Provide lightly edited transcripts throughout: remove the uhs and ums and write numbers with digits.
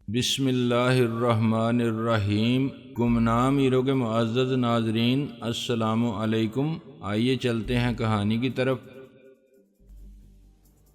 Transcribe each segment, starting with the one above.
بسم اللہ الرحمن الرحیم۔ گمنام ایرو کے معزز ناظرین، السلام علیکم۔ آئیے چلتے ہیں کہانی کی طرف۔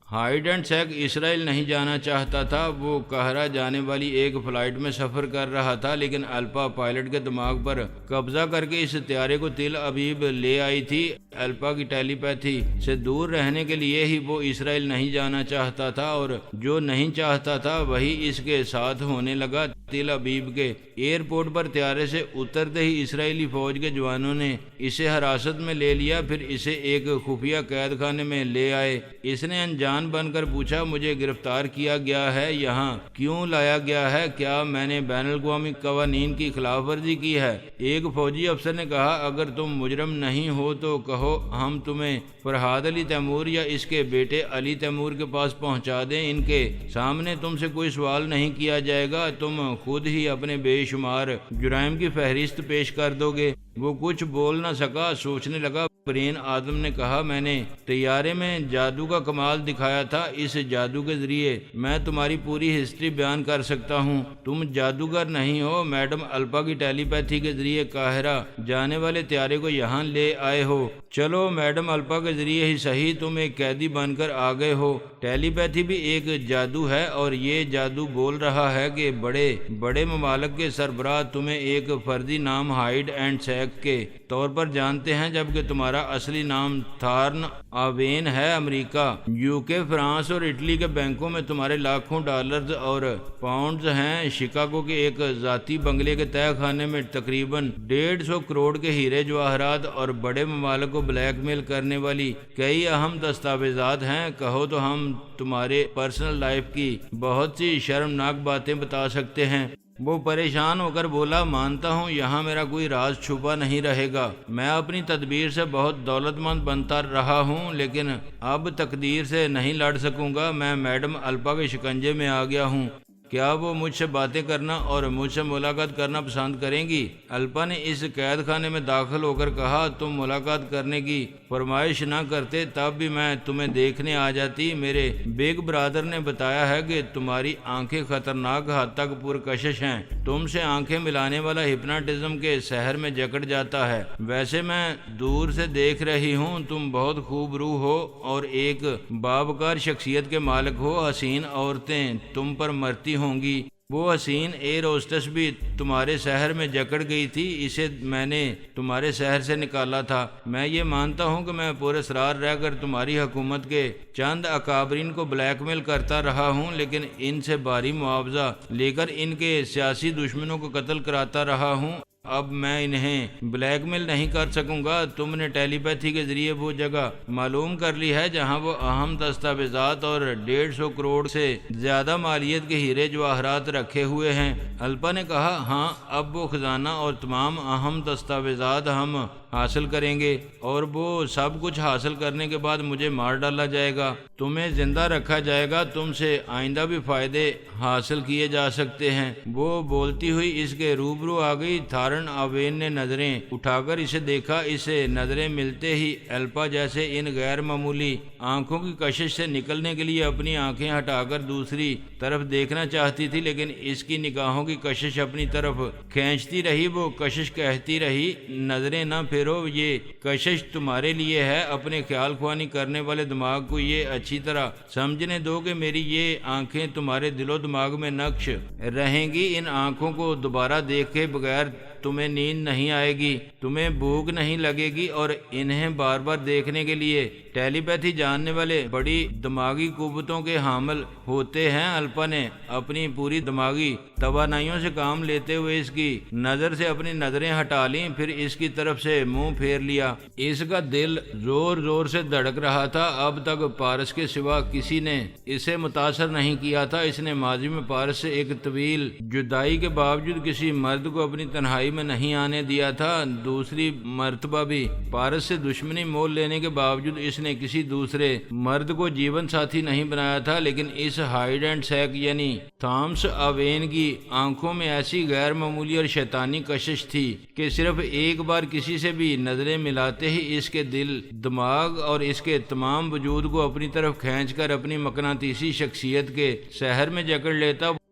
ہائیڈ اینڈ سیک اسرائیل نہیں جانا چاہتا تھا۔ وہ قاہرہ جانے والی ایک فلائٹ میں سفر کر رہا تھا، لیکن الپا پائلٹ کے دماغ پر قبضہ کر کے اس طیارے کو تل ابیب لے آئی تھی۔ الپا کی ٹیلی پیتھی سے دور رہنے کے لیے ہی وہ اسرائیل نہیں جانا چاہتا تھا، اور جو نہیں چاہتا تھا وہی اس کے ساتھ ہونے لگا۔ تل ابیب کے ایئرپورٹ پر طیارے سے اترتے ہی اسرائیلی فوج کے جوانوں نے اسے حراست میں لے لیا، پھر اسے ایک خفیہ قید خانے میں لے آئے۔ اس نے انجان بن کر پوچھا، مجھے گرفتار کیا گیا ہے، یہاں کیوں لایا گیا ہے؟ کیا میں نے بین الاقوامی قوانین کی خلاف ورزی کی ہے؟ ایک فوجی افسر نے کہا، اگر تم مجرم نہیں ہو تو کہو، ہم تمہیں فرحاد علی تیمور یا اس کے بیٹے علی تیمور کے پاس پہنچا دیں۔ ان کے سامنے تم سے کوئی سوال نہیں کیا جائے گا، تم خود ہی اپنے بے شمار جرائم کی فہرست پیش کر دو گے۔ وہ کچھ بول نہ سکا، سوچنے لگا۔ برین آدم نے کہا، میں نے طیارے میں جادو کا کمال دکھایا تھا، اس جادو کے ذریعے میں تمہاری پوری ہسٹری بیان کر سکتا ہوں۔ تم جادوگر نہیں ہو، میڈم الپا کی ٹیلی پیتھی کے ذریعے قاہرہ جانے والے طیارے کو یہاں لے آئے ہو۔ چلو، میڈم الپا کے ذریعے ہی صحیح، تم ایک قیدی بن کر آ گئے ہو۔ ٹیلی پیتھی بھی ایک جادو ہے، اور یہ جادو بول رہا ہے کہ بڑے بڑے ممالک کے سربراہ تمہیں ایک فرضی نام ہائیڈ اینڈ سیک کے طور پر جانتے ہیں، جبکہ تمہارا اصلی نام تھارن آوین ہے۔ امریکہ، یوکے، فرانس اور اٹلی کے بینکوں میں تمہارے لاکھوں ڈالرز اور پاؤنڈز ہیں۔ شکاگو کے ایک ذاتی بنگلے کے تہہ خانے میں تقریباً 150 کروڑ کے ہیرے جواہرات اور بڑے ممالک کو بلیک میل کرنے والی کئی اہم دستاویزات ہیں۔ کہو تو ہم تمہارے پرسنل لائف کی بہت سی شرمناک باتیں بتا سکتے ہیں۔ وہ پریشان ہو کر بولا، مانتا ہوں یہاں میرا کوئی راز چھپا نہیں رہے گا۔ میں اپنی تدبیر سے بہت دولت مند بنتا رہا ہوں، لیکن اب تقدیر سے نہیں لڑ سکوں گا۔ میں میڈم الپا کے شکنجے میں آ گیا ہوں۔ کیا وہ مجھ سے باتیں کرنا اور مجھ سے ملاقات کرنا پسند کریں گی؟ الپا نے اس قید خانے میں داخل ہو کر کہا، تم ملاقات کرنے کی فرمائش نہ کرتے تب بھی میں تمہیں دیکھنے آ جاتی۔ میرے بگ برادر نے بتایا ہے کہ تمہاری آنکھیں خطرناک حد تک پرکشش ہیں۔ تم سے آنکھیں ملانے والا ہپناٹزم کے سحر میں جکڑ جاتا ہے۔ ویسے میں دور سے دیکھ رہی ہوں، تم بہت خوب روح ہو اور ایک باوقار شخصیت کے مالک ہو۔ حسین عورتیں تم پر مرتی ہوں گی۔ وہ حسین ایئر ہوسٹس بھی تمہارے شہر میں جکڑ گئی تھی، اسے میں نے تمہارے شہر سے نکالا تھا۔ میں یہ مانتا ہوں کہ میں پراسرار رہ کر تمہاری حکومت کے چند اکابرین کو بلیک میل کرتا رہا ہوں، لیکن ان سے بھاری معاوضہ لے کر ان کے سیاسی دشمنوں کو قتل کراتا رہا ہوں۔ اب میں انہیں بلیک میل نہیں کر سکوں گا۔ تم نے ٹیلی پیتھی کے ذریعے وہ جگہ معلوم کر لی ہے جہاں وہ اہم دستاویزات اور 150 کروڑ سے زیادہ مالیت کے ہیرے جواہرات رکھے ہوئے ہیں۔ الپا نے کہا، ہاں، اب وہ خزانہ اور تمام اہم دستاویزات ہم حاصل کریں گے، اور وہ سب کچھ حاصل کرنے کے بعد مجھے مار ڈالا جائے گا، تمہیں زندہ رکھا جائے گا، تم سے آئندہ بھی فائدے حاصل کیے جا سکتے ہیں۔ وہ بولتی ہوئی اس کے روبرو آ گئی۔ تھارن آوین نے نظریں اٹھا کر اسے دیکھا۔ اسے نظریں ملتے ہی الپا جیسے ان غیر معمولی آنکھوں کی کشش سے نکلنے کے لیے اپنی آنکھیں ہٹا کر دوسری طرف دیکھنا چاہتی تھی، لیکن اس کی نگاہوں کی کشش اپنی طرف کھینچتی رہی۔ وہ کشش کہتی رہی، نظریں نہ پھیرو، یہ کشش تمہارے لیے ہے۔ اپنے خیال خوانی کرنے والے دماغ کو یہ اچھی طرح سمجھنے دو کہ میری یہ آنکھیں تمہارے دل و دماغ میں نقش رہیں گی۔ ان آنکھوں کو دوبارہ دیکھے بغیر تمہیں نیند نہیں آئے گی، تمہیں بھوک نہیں لگے گی، اور انہیں بار بار دیکھنے کے لیے ٹیلی پیتھی جاننے والے بڑی دماغی قوتوں کے حامل ہوتے ہیں۔ الپا نے اپنی پوری دماغی توانائیوں سے کام لیتے ہوئے اس کی نظر سے اپنی نظریں ہٹا لیں، پھر اس کی طرف سے منہ پھیر لیا۔ اس کا دل زور زور سے دھڑک رہا تھا۔ اب تک پارس کے سوا کسی نے اسے متاثر نہیں کیا تھا۔ اس نے ماضی میں پارس سے ایک طویل جدائی کے باوجود کسی مرد کو اپنی تنہائی میں نہیں آنے دیا تھا۔ دوسری مرتبہ بھی پارس سے دشمنی مول لینے کے باوجود اس نے کسی دوسرے مرد کو جیون ساتھی نہیں بنایا تھا، لیکن اس ہائیڈ اینڈ سیک یعنی تھامس آوین کی آنکھوں میں ایسی غیر معمولی اور شیطانی کشش تھی کہ صرف ایک بار کسی سے بھی نظریں ملاتے ہی اس کے دل، دماغ اور اس کے تمام وجود کو اپنی طرف کھینچ کر اپنی مقناطیسی شخصیت کے سحر میں جکڑ لیتا۔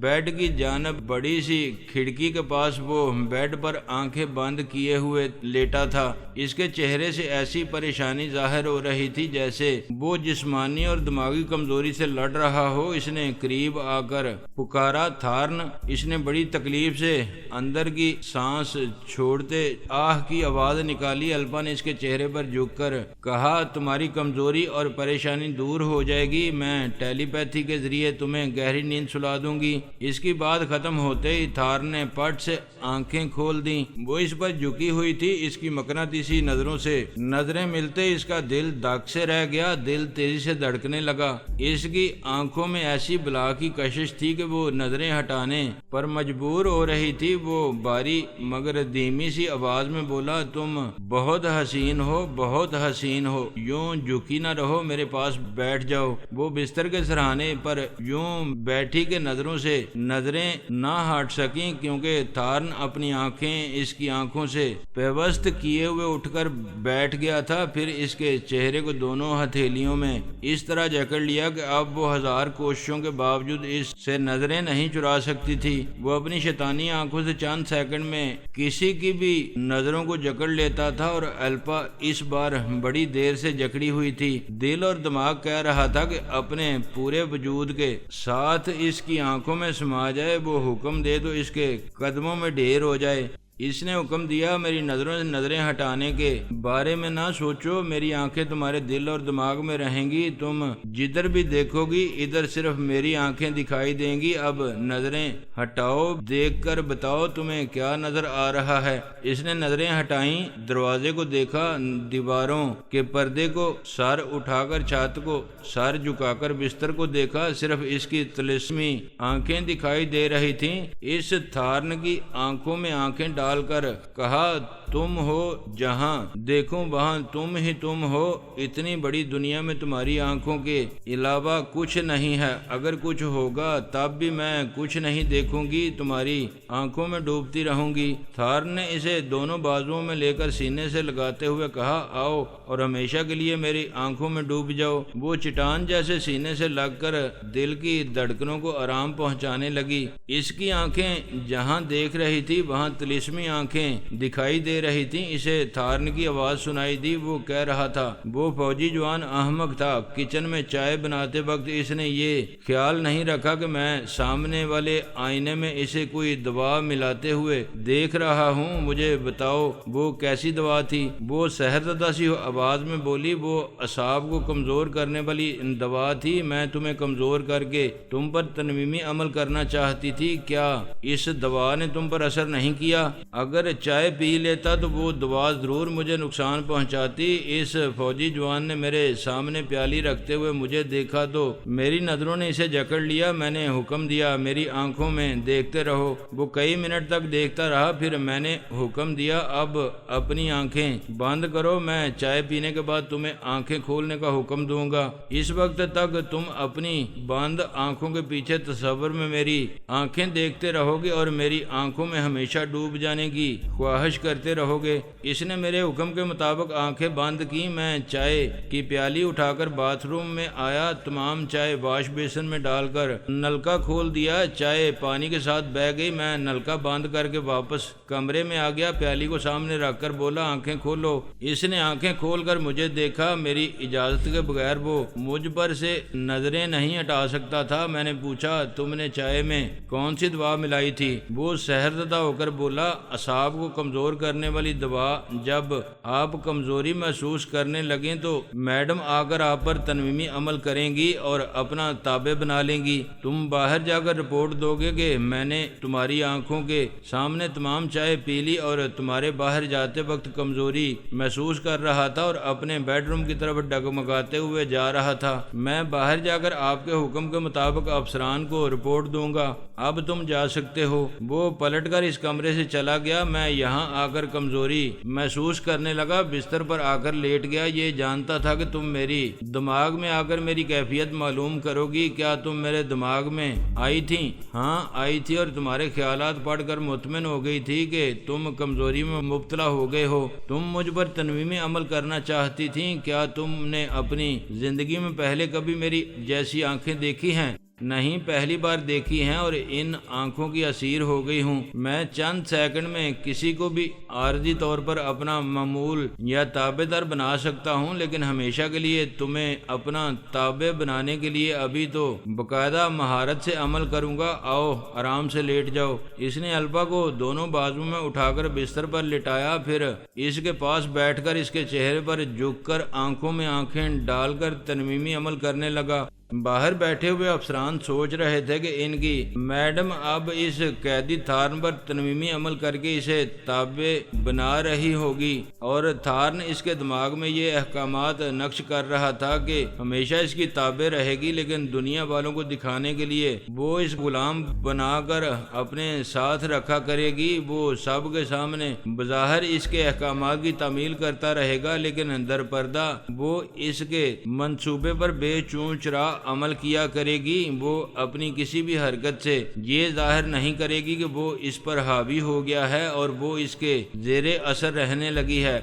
بیڈ کی جانب بڑی سی کھڑکی کے پاس وہ بیڈ پر آنکھیں بند کیے ہوئے لیٹا تھا۔ اس کے چہرے سے ایسی پریشانی ظاہر ہو رہی تھی جیسے وہ جسمانی اور دماغی کمزوری سے لڑ رہا ہو۔ اس نے قریب آ کر پکارا، تھارن۔ اس نے بڑی تکلیف سے اندر کی سانس چھوڑتے آہ کی آواز نکالی۔ الپا نے اس کے چہرے پر جھک کر کہا، تمہاری کمزوری اور پریشانی دور ہو جائے گی، میں ٹیلی پیتھی کے ذریعے تمہیں گہری نیند سلا دوں گی۔ اس کی بات ختم ہوتے ہی تھارن نے پٹ سے آنکھیں کھول دیں۔ وہ اس پر جھکی ہوئی تھی۔ اس کی مقناطیسی نظروں سے نظریں ملتے اس کا دل دھک سے رہ گیا، دل تیزی سے دھڑکنے لگا۔ اس کی آنکھوں میں ایسی بلا کی کشش تھی کہ وہ نظریں ہٹانے پر مجبور ہو رہی تھی۔ وہ باری مگر دھیمی سی آواز میں بولا، تم بہت حسین ہو، بہت حسین ہو، یوں جھکی نہ رہو، میرے پاس بیٹھ جاؤ۔ وہ بستر کے سرہانے پر یوں بیٹھی کہ نظروں سے نظریں نہ ہٹ سکیں، کیونکہ تھارن اپنی آنکھیں اس کی آنکھوں سے پیوست کیے ہوئے اٹھ کر بیٹھ گیا تھا۔ پھر اس کے چہرے کو دونوں ہتھیلیوں میں اس طرح جکڑ لیا کہ اب وہ ہزار کوششوں کے باوجود اس سے نظریں نہیں چرا سکتی تھی۔ وہ اپنی شیطانی آنکھوں سے چند سیکنڈ میں کسی کی بھی نظروں کو جکڑ لیتا تھا، اور الپا اس بار بڑی دیر سے جکڑی ہوئی تھی۔ دل اور دماغ کہہ رہا تھا کہ اپنے پورے وجود کے ساتھ اس کی آنکھوں میں سما جائے۔ وہ حکم دے تو اس کے قدموں میں ڈھیر ہو جائے۔ اس نے حکم دیا، میری نظروں سے نظریں ہٹانے کے بارے میں نہ سوچو، میری آنکھیں تمہارے دل اور دماغ میں رہیں گی، تم جدھر بھی دیکھو گی ادھر صرف میری آنکھیں دکھائی دیں گی۔ اب نظریں ہٹاؤ، دیکھ کر بتاؤ تمہیں کیا نظر آ رہا ہے۔ اس نے نظریں ہٹائیں، دروازے کو دیکھا، دیواروں کے پردے کو، سر اٹھا کر چھت کو، سر جھکا کر بستر کو دیکھا، صرف اس کی طلسمی آنکھیں دکھائی دے رہی تھیں۔ اس تھارن کی آنکھوں میں آنکھیں ڈال کر کہا، تم ہو جہاں دیکھوں وہاں تم ہی تم ہو، اتنی بڑی دنیا میں تمہاری آنکھوں کے علاوہ کچھ نہیں ہے، اگر کچھ ہوگا تب بھی میں کچھ نہیں دیکھوں گی، تمہاری آنکھوں میں ڈوبتی رہوں گی۔ تھارن نے اسے دونوں بازوؤں میں لے کر سینے سے لگاتے ہوئے کہا، آؤ اور ہمیشہ کے لیے میری آنکھوں میں ڈوب جاؤ۔ وہ چٹان جیسے سینے سے لگ کر دل کی دھڑکنوں کو آرام پہنچانے لگی۔ اس کی آنکھیں جہاں دیکھ رہی تھی وہاں طلسمی آنکھیں دکھائی دے رہی تھیں۔ اسے تھارن کی آواز سنائی دی، وہ کہہ رہا تھا، وہ فوجی جوان احمق تھا۔ کچن میں چائے بناتے وقت اس نے یہ خیال نہیں رکھا کہ میں سامنے والے آئینے میں اسے کوئی دوا ملاتے ہوئے دیکھ رہا ہوں۔ مجھے بتاؤ وہ کیسی دوا تھی؟ وہ سحرزدہ سی آواز میں بولی، وہ اعصاب کو کمزور کرنے والی دوا تھی، میں تمہیں کمزور کر کے تم پر تنویمی عمل کرنا چاہتی تھی۔ کیا اس دوا نے تم پر اثر نہیں کیا؟ اگر چائے پی لیتا تو وہ دوا ضرور مجھے نقصان پہنچاتی۔ اس فوجی جوان نے میرے سامنے پیالی رکھتے ہوئے مجھے دیکھا تو میری نظروں نے اسے جکڑ لیا۔ میں نے حکم دیا، میری آنکھوں میں دیکھتے رہو۔ وہ کئی منٹ تک دیکھتا رہا، پھر میں نے حکم دیا، اب اپنی آنکھیں بند کرو، میں چائے پینے کے بعد تمہیں آنکھیں کھولنے کا حکم دوں گا۔ اس وقت تک تم اپنی بند آنکھوں کے پیچھے تصور میں میری آنکھیں دیکھتے رہو گے اور میری آنکھوں میں ہمیشہ ڈوب جانے کی خواہش کرتے رہو گے۔ اس نے میرے حکم کے مطابق آنکھیں بند کی۔ میں چائے کی پیالی اٹھا کر باتھ روم میں آیا، تمام چائے واش بیسن میں ڈال کر نلکا کھول دیا۔ چائے پانی کے ساتھ بہہ گئی۔ میں نلکا بند کر کے واپس کمرے میں آ گیا، پیالی کو سامنے رکھ کر بولا، آنکھیں کھولو۔ اس نے آنکھیں کھول کر مجھے دیکھا۔ میری اجازت کے بغیر وہ مجھ پر سے نظریں نہیں ہٹا سکتا تھا۔ میں نے پوچھا، تم نے چائے میں کون سی دوا ملائی تھی؟ وہ سحرزدہ ہو کر بولا، اعصاب کو کمزور کرنے والی دوا۔ جب آپ کمزوری محسوس کرنے لگیں تو میڈم آ کر آپ پر تنویمی عمل کریں گی اور اپنا تابع بنا لیں گی۔ تم باہر جا کر رپورٹ دو گے کہ میں نے تمہاری آنکھوں کے سامنے تمام چائے پی لی اور تمہارے باہر جاتے وقت کمزوری محسوس کر رہا تھا اور اپنے بیڈ روم کی طرف ڈگمگاتے ہوئے جا رہا تھا۔ میں باہر جا کر آپ کے حکم کے مطابق افسران کو رپورٹ دوں گا۔ اب تم جا سکتے ہو۔ وہ پلٹ کر اس کمرے سے چلا گیا۔ میں یہاں آ کر کمزوری محسوس کرنے لگا، بستر پر آ کر لیٹ گیا۔ یہ جانتا تھا کہ تم میری دماغ میں آ کر میری کیفیت معلوم کرو گی۔ کیا تم میرے دماغ میں آئی تھی؟ ہاں آئی تھی، اور تمہارے خیالات پڑھ کر مطمئن ہو گئی تھی کہ تم کمزوری میں مبتلا ہو گئے ہو۔ تم مجھ پر تنویمی عمل کرنا چاہتی تھیں۔ کیا تم نے اپنی زندگی میں پہلے کبھی میری جیسی آنکھیں دیکھی ہیں؟ نہیں پہلی بار دیکھی ہیں اور ان آنکھوں کی اسیر ہو گئی ہوں۔ میں چند سیکنڈ میں کسی کو بھی عارضی طور پر اپنا معمول یا تابع دار بنا سکتا ہوں، لیکن ہمیشہ کے لیے تمہیں اپنا تابع بنانے کے لیے ابھی تو باقاعدہ مہارت سے عمل کروں گا۔ آؤ آرام سے لیٹ جاؤ۔ اس نے الپا کو دونوں بازو میں اٹھا کر بستر پر لٹایا، پھر اس کے پاس بیٹھ کر اس کے چہرے پر جھک کر آنکھوں میں آنکھیں ڈال کر تنویمی عمل کرنے لگا۔ باہر بیٹھے ہوئے افسران سوچ رہے تھے کہ ان کی میڈم اب اس قیدی تھارن پر تنویمی عمل کر کے اسے تابع بنا رہی ہوگی، اور تھارن اس کے دماغ میں یہ احکامات نقش کر رہا تھا کہ ہمیشہ اس کی تابع رہے گی، لیکن دنیا والوں کو دکھانے کے لیے وہ اس غلام بنا کر اپنے ساتھ رکھا کرے گی۔ وہ سب کے سامنے بظاہر اس کے احکامات کی تعمیل کرتا رہے گا، لیکن در پردہ وہ اس کے منصوبے پر بے چون چرا عمل کیا کرے گی۔ وہ اپنی کسی بھی حرکت سے یہ ظاہر نہیں کرے گی کہ وہ اس پر حاوی ہو گیا ہے اور وہ اس کے زیر اثر رہنے لگی ہے۔